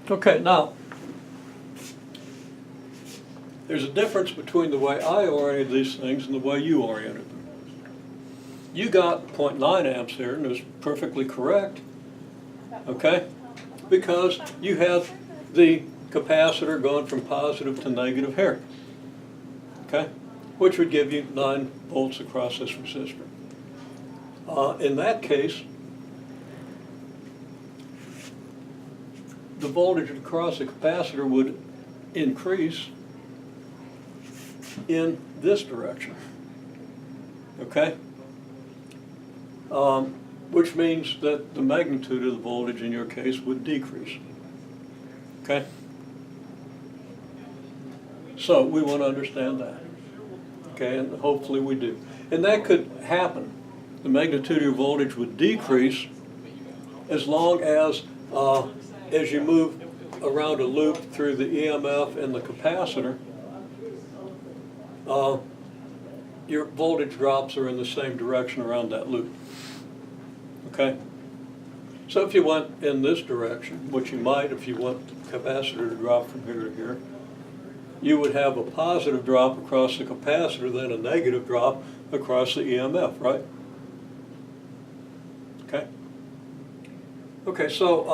Okay, now, there's a difference between the way I oriented these things and the way you oriented them. You got 0.9 amps here, and it was perfectly correct, okay? Because you have the capacitor going from positive to negative here, okay? Which would give you 9 volts across this resistor. In that case, the voltage across the capacitor would increase in this direction, okay? Which means that the magnitude of the voltage in your case would decrease, okay? So we want to understand that, okay, and hopefully we do. And that could happen. The magnitude of your voltage would decrease as long as you move around a loop through the EMF and the capacitor, your voltage drops are in the same direction around that loop, okay? So if you went in this direction, which you might if you want the capacitor to drop from here to here, you would have a positive drop across the capacitor, then a negative drop across the EMF, right? Okay? Okay, so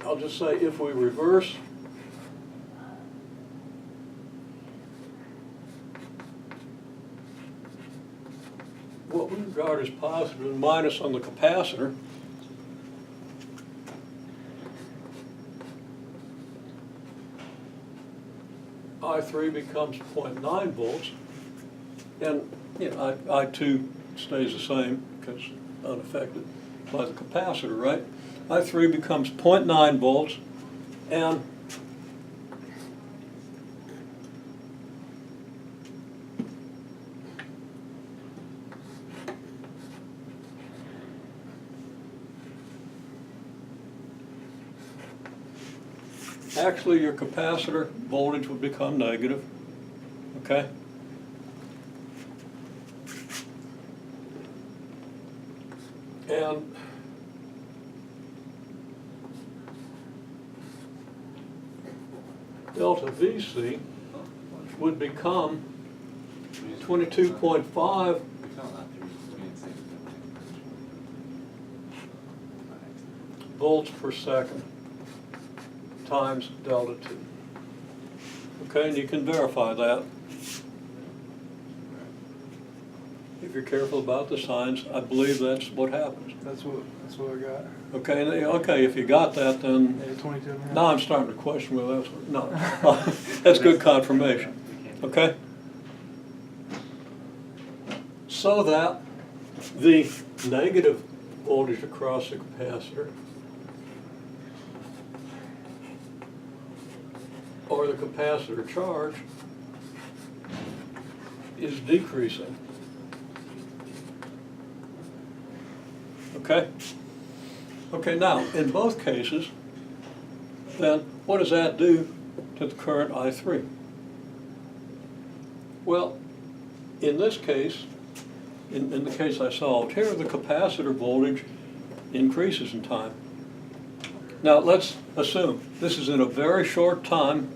I'll just say if we reverse what we regard as positive and minus on the capacitor, I3 becomes 0.9 volts, and you know, I2 stays the same because unaffected by the capacitor, right? I3 becomes 0.9 volts, and actually your capacitor voltage would become negative, okay? And delta VC would become 22.5 volts per second times delta T. Okay, and you can verify that. If you're careful about the signs, I believe that's what happens. That's what I got. Okay, okay, if you got that, then Yeah, 22.5. now I'm starting to question whether that's what, no. That's good confirmation, okay? So that the negative voltage across the capacitor or the capacitor charge is decreasing. Okay? Okay, now, in both cases, then what does that do to the current I3? Well, in this case, in the case I solved here, the capacitor voltage increases in time. Now, let's assume this is in a very short time,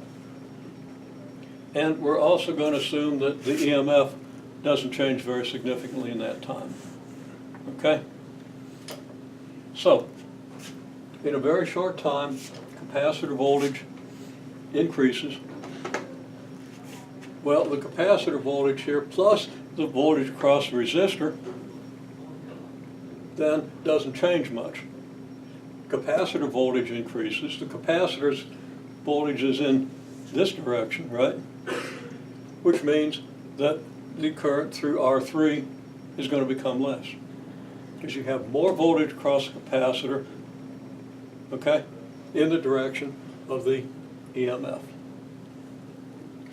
and we're also going to assume that the EMF doesn't change very significantly in that time. Okay? So, in a very short time, capacitor voltage increases. Well, the capacitor voltage here plus the voltage across the resistor then doesn't change much. Capacitor voltage increases. The capacitor's voltage is in this direction, right? Which means that the current through R3 is going to become less because you have more voltage across the capacitor, okay, in the direction of the EMF.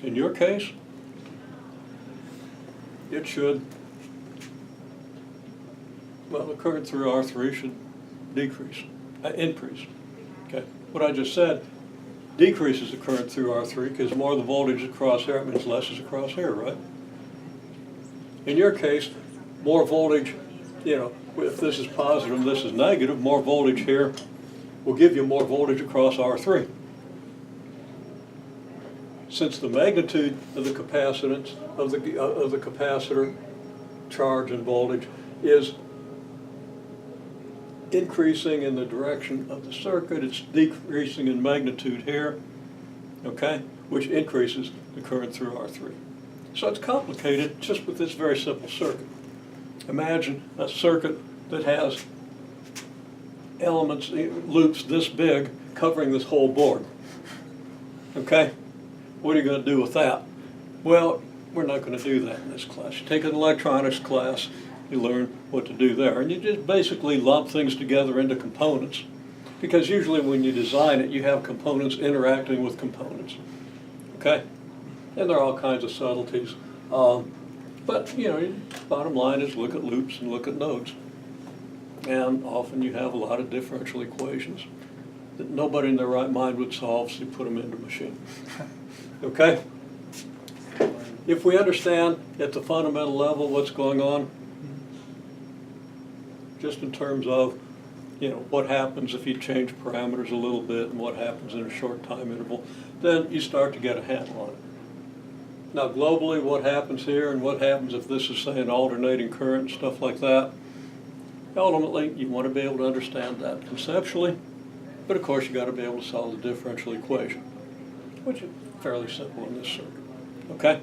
In your case, it should, well, the current through R3 should increase. Okay, what I just said decreases the current through R3 because more of the voltage across here means less is across here, right? In your case, more voltage you know, if this is positive and this is negative, more voltage here will give you more voltage across R3. Since the magnitude of the capacitance of the capacitor charge and voltage is increasing in the direction of the circuit, it's decreasing in magnitude here, okay, which increases the current through R3. So it's complicated just with this very simple circuit. Imagine a circuit that has elements, loops this big covering this whole board, okay? What are you going to do with that? Well, we're not going to do that in this class. You take an electronics class, you learn what to do there. And you just basically lump things together into components, because usually when you design it, you have components interacting with components, okay? And there are all kinds of subtleties. But, you know, bottom line is look at loops and look at nodes. And often you have a lot of differential equations that nobody in their right mind would solve, so you put them into a machine. Okay? If we understand at the fundamental level what's going on, just in terms of, you know, what happens if you change parameters a little bit and what happens in a short time interval, then you start to get a handle on it. Now globally, what happens here and what happens if this is, say, an alternating current and stuff like that, ultimately, you want to be able to understand that conceptually, but of course you got to be able to solve the differential equation, which is fairly simple in this circuit. Okay?